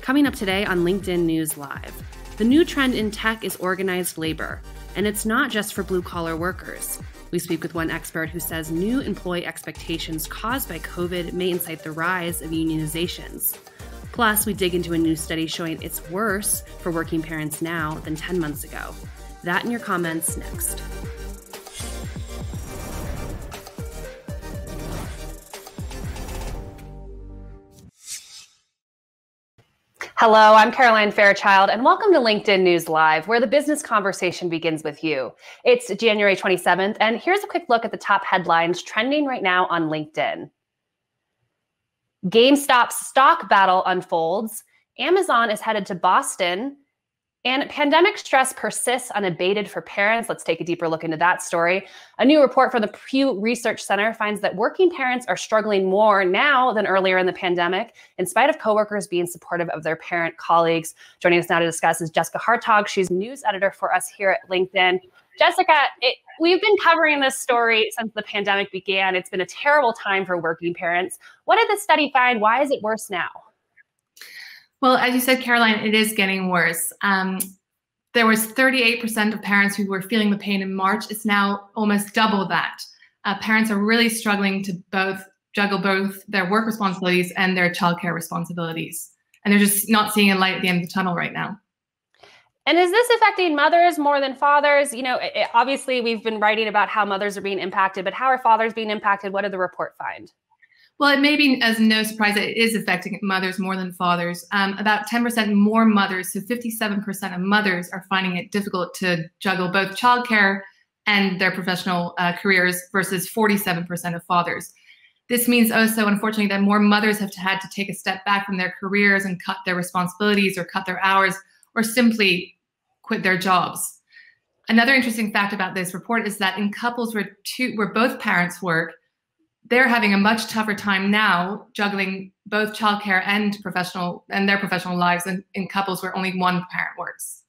Coming up today on LinkedIn News Live, the new trend in tech is organized labor, and it's not just for blue-collar workers. We speak with one expert who says new employee expectations caused by COVID may incite the rise of unionizations. Plus, we dig into a new study showing it's worse for working parents now than 10 months ago. That in your comments next. Hello, I'm Caroline Fairchild, and welcome to LinkedIn News Live, where the business conversation begins with you. It's January 27th, and here's a quick look at the top headlines trending right now on LinkedIn. GameStop's stock battle unfolds, Amazon is headed to Boston, and pandemic stress persists unabated for parents. Let's take a deeper look into that story. A new report from the Pew Research Center finds that working parents are struggling more now than earlier in the pandemic, in spite of coworkers being supportive of their parent colleagues. Joining us now to discuss is Jessica Hartog. She's news editor for us here at LinkedIn. Jessica, we've been covering this story since the pandemic began. It's been a terrible time for working parents. What did the study find? Why is it worse now? Well, as you said, Caroline, it is getting worse. There was 38% of parents who were feeling the pain in March. It's now almost double that. Parents are really struggling to juggle both their work responsibilities and their childcare responsibilities. And they're just not seeing a light at the end of the tunnel right now. And is this affecting mothers more than fathers? You know, obviously we've been writing about how mothers are being impacted, but how are fathers being impacted? What did the report find? Well, it may be as no surprise that it is affecting mothers more than fathers. About 10% more mothers, so 57% of mothers are finding it difficult to juggle both childcare and their professional careers versus 47% of fathers. This means also, unfortunately, that more mothers have had to take a step back from their careers and cut their responsibilities or cut their hours or simply quit their jobs. Another interesting fact about this report is that in couples where both parents work, they're having a much tougher time now juggling both childcare and their professional lives than in couples where only one parent works.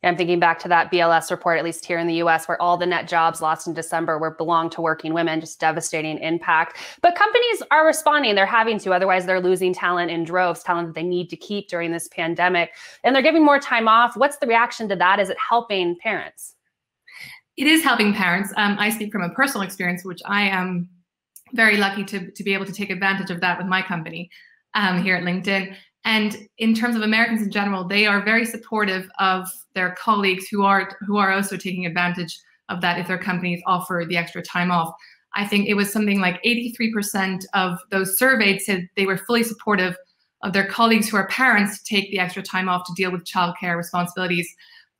Yeah, I'm thinking back to that BLS report, at least here in the US, where all the net jobs lost in December belonged to working women, just devastating impact. But companies are responding. They're having to, otherwise they're losing talent in droves, talent that they need to keep during this pandemic. And they're giving more time off. What's the reaction to that? Is it helping parents? It is helping parents. I speak from a personal experience, which I am very lucky to be able to take advantage of that with my company here at LinkedIn. And in terms of Americans in general, they are very supportive of their colleagues who are also taking advantage of that if their companies offer the extra time off. I think it was something like 83% of those surveyed said they were fully supportive of their colleagues who are parents to take the extra time off to deal with childcare responsibilities.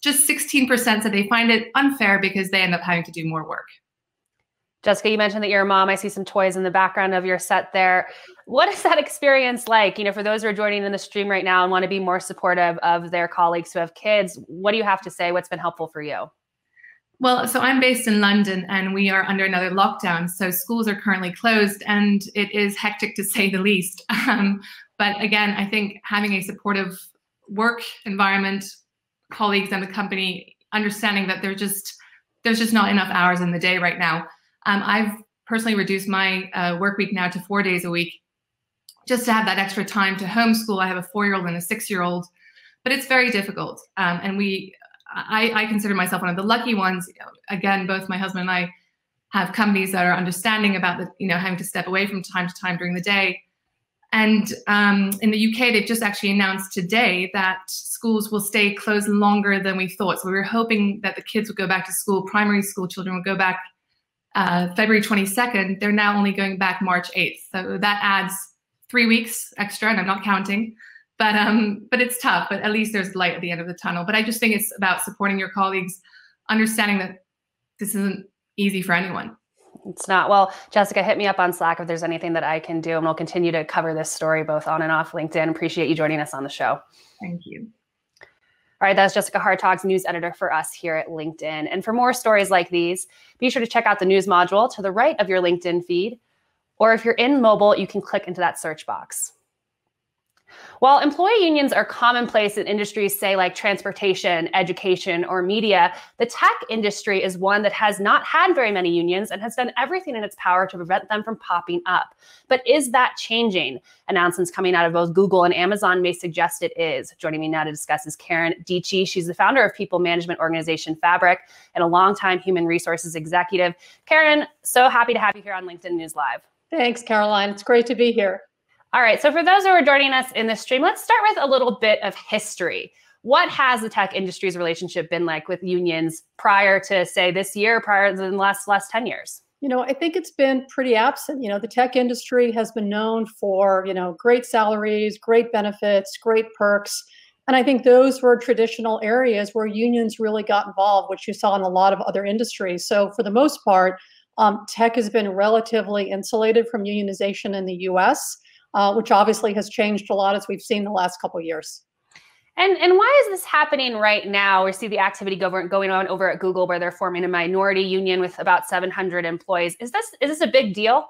Just 16% said they find it unfair because they end up having to do more work. Jessica, you mentioned that you're a mom. I see some toys in the background of your set there. What is that experience like? You know, for those who are joining in the stream right now and want to be more supportive of their colleagues who have kids, what do you have to say? What's been helpful for you? Well, so I'm based in London and we are under another lockdown. So schools are currently closed and it is hectic to say the least. But again, I think having a supportive work environment, colleagues and the company, understanding that there's just not enough hours in the day right now. I've personally reduced my work week now to 4 days a week, just to have that extra time to homeschool. I have a 4-year-old and a 6-year-old, but it's very difficult. And I consider myself one of the lucky ones. Again, both my husband and I have companies that are understanding about having to step away from time to time during the day. And in the UK, they've just actually announced today that schools will stay closed longer than we thought. So we were hoping that the kids would go back to school, primary school children would go back February 22nd, they're now only going back March 8th. So that adds 3 weeks extra, and I'm not counting. But it's tough, but at least there's light at the end of the tunnel. But I just think it's about supporting your colleagues, understanding that this isn't easy for anyone. It's not. Well, Jessica, hit me up on Slack if there's anything that I can do, and we'll continue to cover this story both on and off LinkedIn. Appreciate you joining us on the show. Thank you. All right, that's Jessica Hartog's news editor for us here at LinkedIn. And for more stories like these, be sure to check out the news module to the right of your LinkedIn feed. Or if you're in mobile, you can click into that search box. While employee unions are commonplace in industries, say like transportation, education, or media, the tech industry is one that has not had very many unions and has done everything in its power to prevent them from popping up. But is that changing? Announcements coming out of both Google and Amazon may suggest it is. Joining me now to discuss is Karen Dietschy. She's the founder of people management organization Fabric and a longtime human resources executive. Karen, so happy to have you here on LinkedIn News Live. Thanks, Caroline. It's great to be here. All right, so for those who are joining us in this stream, let's start with a little bit of history. What has the tech industry's relationship been like with unions prior to, say, this year, prior to the last 10 years? I think it's been pretty absent. The tech industry has been known for, great salaries, great benefits, great perks. And I think those were traditional areas where unions really got involved, which you saw in a lot of other industries. So for the most part, tech has been relatively insulated from unionization in the US. Which obviously has changed a lot as we've seen the last couple of years. And why is this happening right now? We see the activity going on over at Google where they're forming a minority union with about 700 employees. Is this a big deal?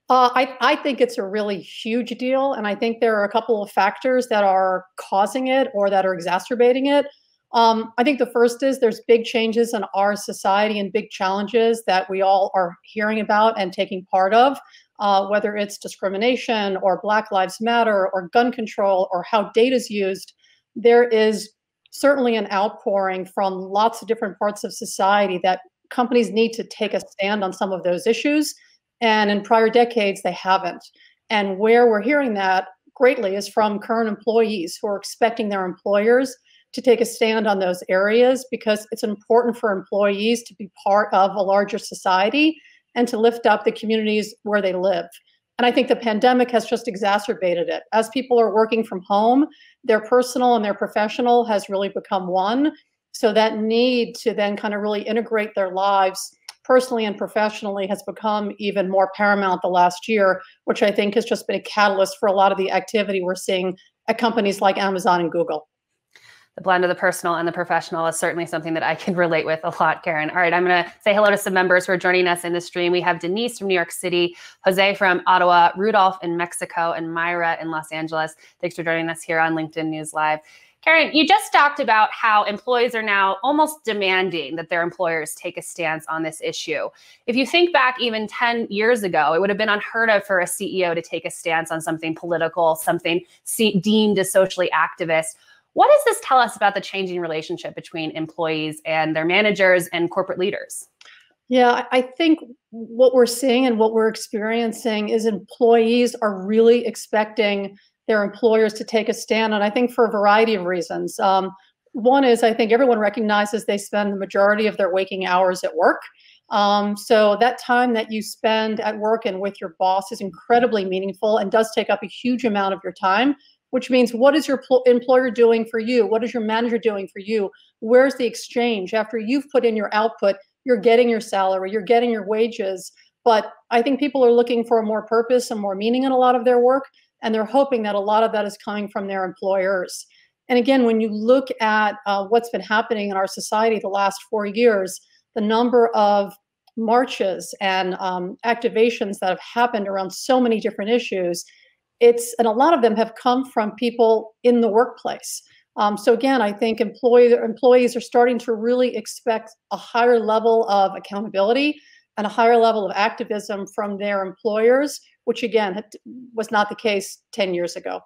I think it's a really huge deal. And I think there are a couple of factors that are causing it or that are exacerbating it. I think the first is there's big changes in our society and big challenges that we all are hearing about and taking part of. Whether it's discrimination or Black Lives Matter or gun control or how data is used, there is certainly an outpouring from lots of different parts of society that companies need to take a stand on some of those issues. And in prior decades, they haven't. And where we're hearing that greatly is from current employees who are expecting their employers to take a stand on those areas because it's important for employees to be part of a larger society and to lift up the communities where they live. And I think the pandemic has just exacerbated it. As people are working from home, their personal and their professional has really become one. So that need to then kind of really integrate their lives personally and professionally has become even more paramount the last year, which I think has just been a catalyst for a lot of the activity we're seeing at companies like Amazon and Google. The blend of the personal and the professional is certainly something that I can relate with a lot, Karen. All right, I'm going to say hello to some members who are joining us in the stream. We have Denise from New York City, Jose from Ottawa, Rudolph in Mexico, and Myra in Los Angeles. Thanks for joining us here on LinkedIn News Live. Karen, you just talked about how employees are now almost demanding that their employers take a stance on this issue. If you think back even 10 years ago, it would have been unheard of for a CEO to take a stance on something political, something deemed as socially activist. What does this tell us about the changing relationship between employees and their managers and corporate leaders? Yeah, I think what we're seeing and what we're experiencing is employees are really expecting their employers to take a stand. And I think for a variety of reasons. One is I think everyone recognizes they spend the majority of their waking hours at work. So that time that you spend at work and with your boss is incredibly meaningful and does take up a huge amount of your time. Which means what is your employer doing for you? What is your manager doing for you? Where's the exchange? After you've put in your output, you're getting your salary, you're getting your wages. But I think people are looking for more purpose and more meaning in a lot of their work. And they're hoping that a lot of that is coming from their employers. And again, when you look at what's been happening in our society the last 4 years, the number of marches and activations that have happened around so many different issues, and a lot of them have come from people in the workplace. So again, I think employees are starting to really expect a higher level of accountability and a higher level of activism from their employers, which again was not the case 10 years ago.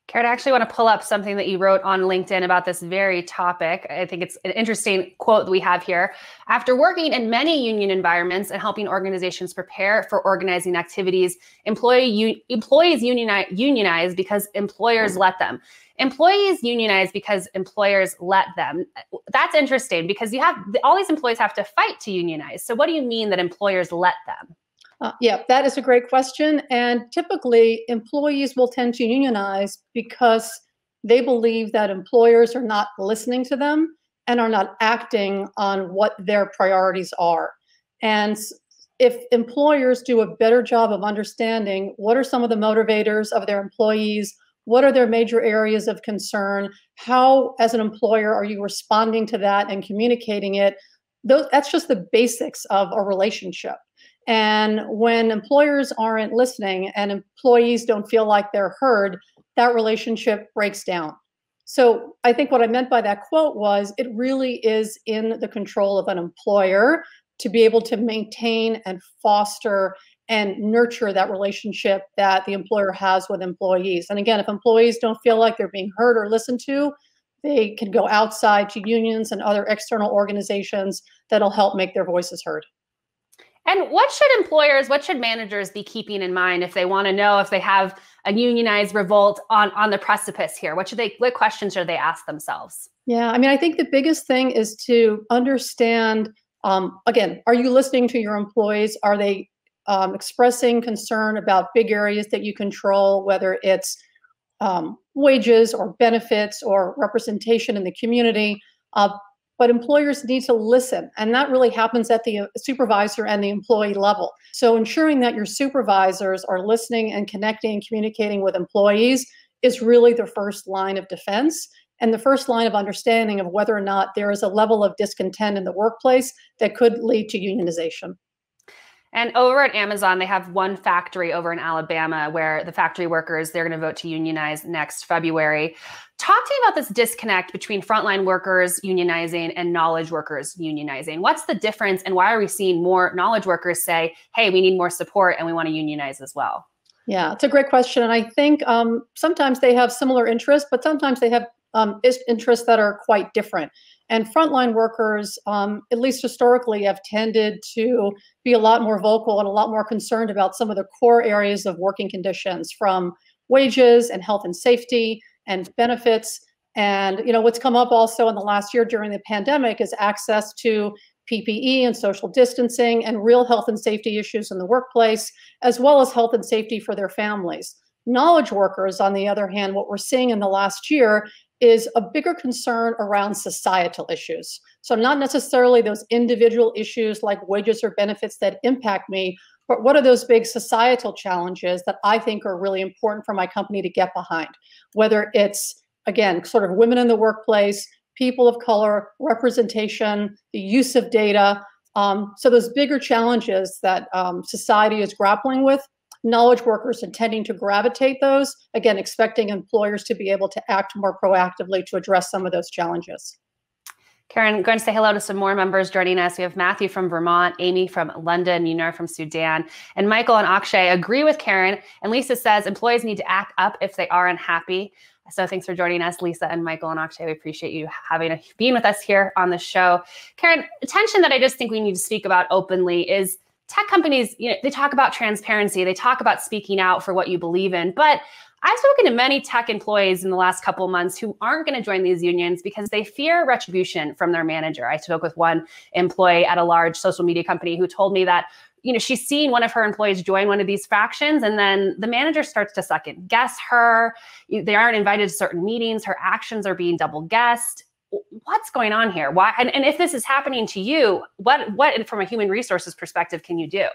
Karen, I actually want to pull up something that you wrote on LinkedIn about this very topic. I think it's an interesting quote that we have here. After working in many union environments and helping organizations prepare for organizing activities, employees unionize because employers let them. Employees unionize because employers let them. That's interesting because all these employees have to fight to unionize. So what do you mean that employers let them? Yeah, that is a great question. And typically, employees will tend to unionize because they believe that employers are not listening to them and are not acting on what their priorities are. And if employers do a better job of understanding what are some of the motivators of their employees, what are their major areas of concern, how, as an employer, are you responding to that and communicating it, that's just the basics of a relationship. And when employers aren't listening and employees don't feel like they're heard, that relationship breaks down. So I think what I meant by that quote was it really is in the control of an employer to be able to maintain and foster and nurture that relationship that the employer has with employees. And again, if employees don't feel like they're being heard or listened to, they can go outside to unions and other external organizations that'll help make their voices heard. And what should managers be keeping in mind if they want to know if they have a unionized revolt on the precipice here? What questions should they ask themselves? Yeah, I mean, I think the biggest thing is to understand, again, are you listening to your employees? Are they expressing concern about big areas that you control, whether it's wages or benefits or representation in the community? But employers need to listen, and that really happens at the supervisor and the employee level. So ensuring that your supervisors are listening and connecting and communicating with employees is really the first line of defense and the first line of understanding of whether or not there is a level of discontent in the workplace that could lead to unionization. And over at Amazon, they have one factory over in Alabama where the factory workers, they're going to vote to unionize next February. Talk to me about this disconnect between frontline workers unionizing and knowledge workers unionizing. What's the difference, and why are we seeing more knowledge workers say, hey, we need more support and we want to unionize as well? Yeah, it's a great question. And I think sometimes they have similar interests, but sometimes they have interests that are quite different. And frontline workers, at least historically, have tended to be a lot more vocal and a lot more concerned about some of the core areas of working conditions, from wages and health and safety and benefits. And what's come up also in the last year during the pandemic is access to PPE and social distancing and real health and safety issues in the workplace, as well as health and safety for their families. Knowledge workers, on the other hand, what we're seeing in the last year is a bigger concern around societal issues. So not necessarily those individual issues like wages or benefits that impact me, but what are those big societal challenges that I think are really important for my company to get behind? Whether it's, again, sort of women in the workplace, people of color, representation, the use of data. So those bigger challenges that society is grappling with, knowledge workers intending to gravitate those, again, expecting employers to be able to act more proactively to address some of those challenges. Karen, going to say hello to some more members joining us. We have Matthew from Vermont, Amy from London, Yunar from Sudan, and Michael and Akshay agree with Karen. And Lisa says employees need to act up if they are unhappy. So thanks for joining us, Lisa and Michael and Akshay. We appreciate you being with us here on the show. Karen, a tension that I just think we need to speak about openly is tech companies, they talk about transparency, they talk about speaking out for what you believe in, but I've spoken to many tech employees in the last couple of months who aren't going to join these unions because they fear retribution from their manager. I spoke with one employee at a large social media company who told me that she's seen one of her employees join one of these factions, and then the manager starts to second guess her. They aren't invited to certain meetings. Her actions are being double guessed. What's going on here? Why? And if this is happening to you, what from a human resources perspective can you do?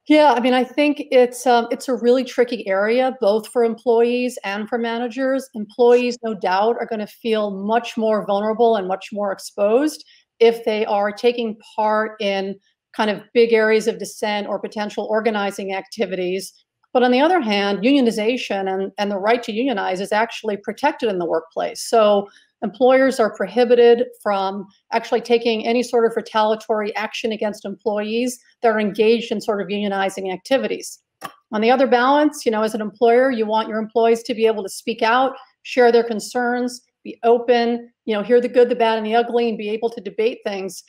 Yeah, I mean, I think it's a really tricky area, both for employees and for managers. Employees, no doubt, are going to feel much more vulnerable and much more exposed if they are taking part in kind of big areas of dissent or potential organizing activities. But on the other hand, unionization and the right to unionize is actually protected in the workplace. So employers are prohibited from actually taking any sort of retaliatory action against employees that are engaged in sort of unionizing activities. On the other balance, as an employer, you want your employees to be able to speak out, share their concerns, be open, hear the good, the bad, and the ugly, and be able to debate things.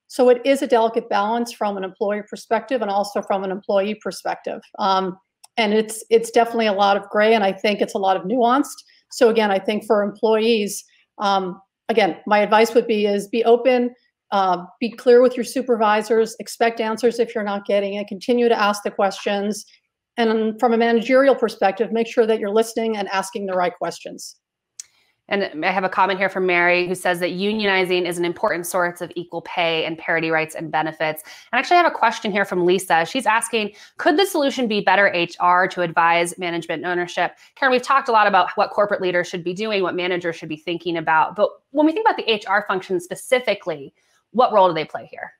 So it is a delicate balance from an employer perspective and also from an employee perspective. And it's definitely a lot of gray, and I think it's a lot of nuanced. So again, I think for employees, again, my advice would be be open, be clear with your supervisors, expect answers if you're not getting it, continue to ask the questions. And from a managerial perspective, make sure that you're listening and asking the right questions. And I have a comment here from Mary who says that unionizing is an important source of equal pay and parity rights and benefits. And actually I have a question here from Lisa. She's asking, could the solution be better HR to advise management and ownership? Karen, we've talked a lot about what corporate leaders should be doing, what managers should be thinking about. But when we think about the HR function specifically, what role do they play here?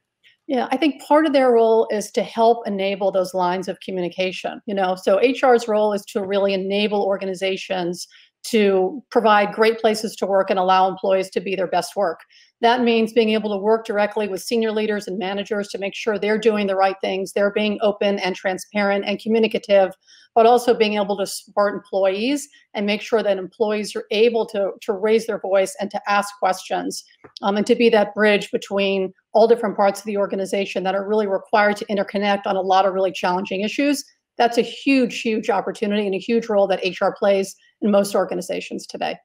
Yeah, I think part of their role is to help enable those lines of communication. So HR's role is to really enable organizations to provide great places to work and allow employees to be their best work. That means being able to work directly with senior leaders and managers to make sure they're doing the right things, they're being open and transparent and communicative, but also being able to support employees and make sure that employees are able to raise their voice and to ask questions, and to be that bridge between all different parts of the organization that are really required to interconnect on a lot of really challenging issues. That's a huge, huge opportunity and a huge role that HR plays in most organizations today.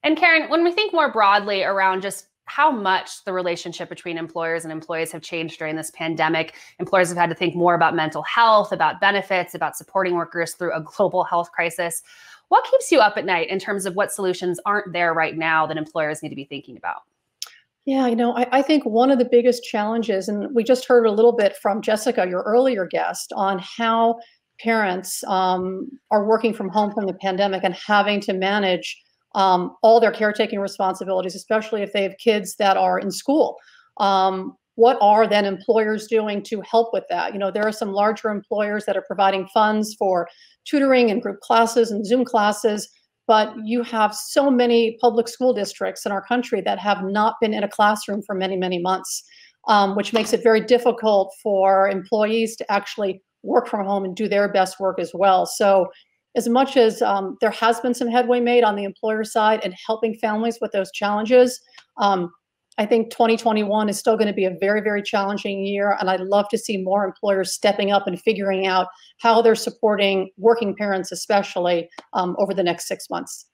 And Karen, when we think more broadly around just how much the relationship between employers and employees have changed during this pandemic, employers have had to think more about mental health, about benefits, about supporting workers through a global health crisis. What keeps you up at night in terms of what solutions aren't there right now that employers need to be thinking about? Yeah, I think one of the biggest challenges, and we just heard a little bit from Jessica, your earlier guest, on how parents are working from home from the pandemic and having to manage all their caretaking responsibilities, especially if they have kids that are in school. What are then employers doing to help with that? There are some larger employers that are providing funds for tutoring and group classes and Zoom classes, but you have so many public school districts in our country that have not been in a classroom for many, many months, which makes it very difficult for employees to actually work from home and do their best work as well. So as much as there has been some headway made on the employer side and helping families with those challenges, I think 2021 is still going to be a very, very challenging year. And I'd love to see more employers stepping up and figuring out how they're supporting working parents, especially over the next 6 months.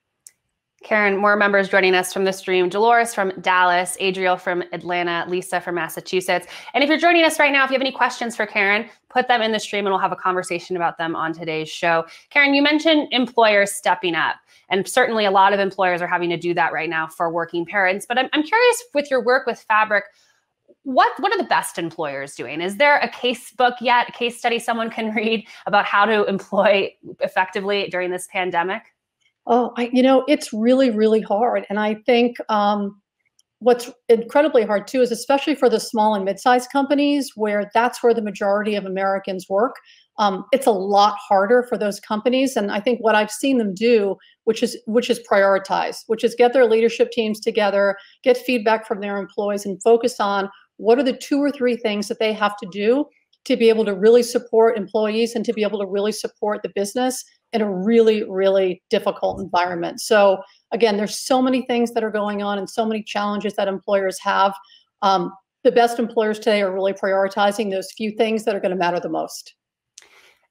Karen, more members joining us from the stream. Dolores from Dallas, Adriel from Atlanta, Lisa from Massachusetts. And if you're joining us right now, if you have any questions for Karen, put them in the stream and we'll have a conversation about them on today's show. Karen, you mentioned employers stepping up, and certainly a lot of employers are having to do that right now for working parents. But I'm curious, with your work with Fabric, what are the best employers doing? Is there a case book yet, a case study someone can read about how to employ effectively during this pandemic? Oh, it's really, really hard. And I think what's incredibly hard too is especially for the small and mid-sized companies where that's where the majority of Americans work. It's a lot harder for those companies. And I think what I've seen them do, which is prioritize, which is get their leadership teams together, get feedback from their employees and focus on what are the 2 or 3 things that they have to do to be able to really support employees and to be able to really support the business in a really, really difficult environment. So again, there's so many things that are going on and so many challenges that employers have. The best employers today are really prioritizing those few things that are going to matter the most.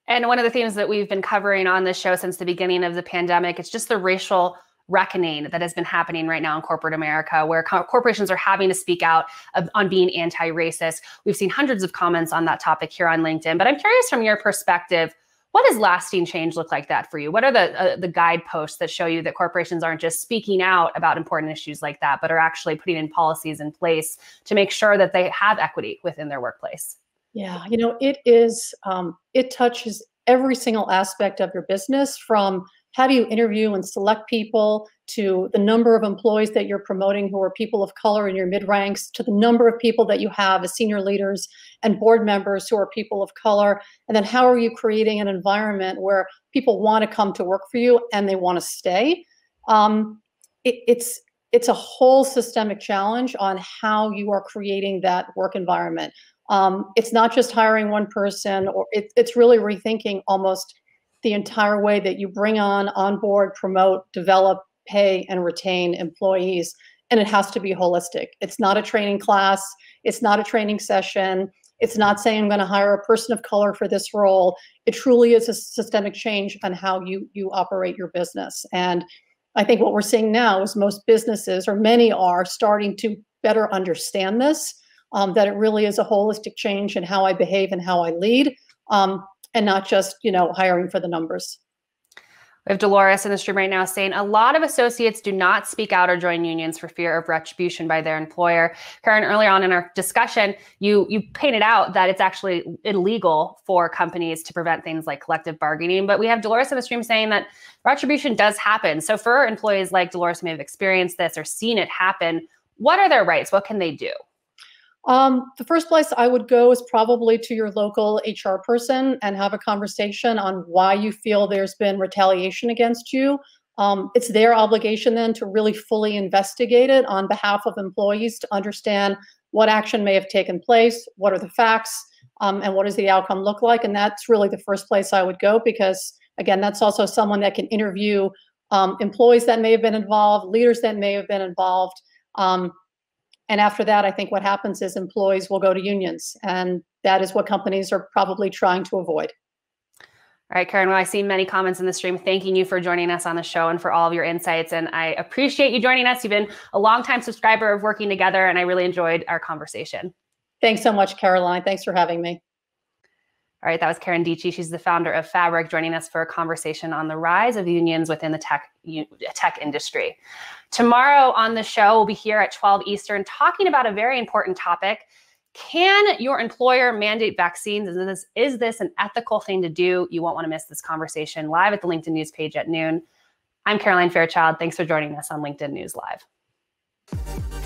And one of the themes that we've been covering on this show since the beginning of the pandemic, it's just the racial reckoning that has been happening right now in corporate America, where corporations are having to speak out on being anti-racist. We've seen hundreds of comments on that topic here on LinkedIn, but I'm curious from your perspective, what does lasting change look like that for you? What are the guideposts that show you that corporations aren't just speaking out about important issues like that, but are actually putting in policies in place to make sure that they have equity within their workplace? Yeah, it touches every single aspect of your business, from how do you interview and select people, to the number of employees that you're promoting who are people of color in your mid-ranks, to the number of people that you have as senior leaders and board members who are people of color. And then how are you creating an environment where people want to come to work for you and they want to stay? It's a whole systemic challenge on how you are creating that work environment. It's not just hiring one person, or it's really rethinking almost the entire way that you bring on board, promote, develop, pay, and retain employees. And it has to be holistic. It's not a training class. It's not a training session. It's not saying I'm going to hire a person of color for this role. It truly is a systemic change on how you operate your business. And I think what we're seeing now is most businesses, or many, are starting to better understand this, that it really is a holistic change in how I behave and how I lead. And not just, hiring for the numbers. We have Dolores in the stream right now saying a lot of associates do not speak out or join unions for fear of retribution by their employer. Karen, earlier on in our discussion, you painted out that it's actually illegal for companies to prevent things like collective bargaining. But we have Dolores in the stream saying that retribution does happen. So for employees like Dolores who may have experienced this or seen it happen, what are their rights? What can they do? The first place I would go is probably to your local HR person and have a conversation on why you feel there's been retaliation against you. It's their obligation then to really fully investigate it on behalf of employees to understand what action may have taken place, what are the facts, and what does the outcome look like. And that's really the first place I would go because, again, that's also someone that can interview employees that may have been involved, leaders that may have been involved. And after that, I think what happens is employees will go to unions, and that is what companies are probably trying to avoid. All right, Karen, well, I see many comments in the stream thanking you for joining us on the show and for all of your insights. And I appreciate you joining us. You've been a longtime subscriber of Working Together, and I really enjoyed our conversation. Thanks so much, Caroline. Thanks for having me. All right, that was Karen Dietschy. She's the founder of Fabric, joining us for a conversation on the rise of unions within the tech industry. Tomorrow on the show, we'll be here at 12 Eastern talking about a very important topic. Can your employer mandate vaccines? Is this an ethical thing to do? You won't want to miss this conversation live at the LinkedIn News page at noon. I'm Caroline Fairchild. Thanks for joining us on LinkedIn News Live.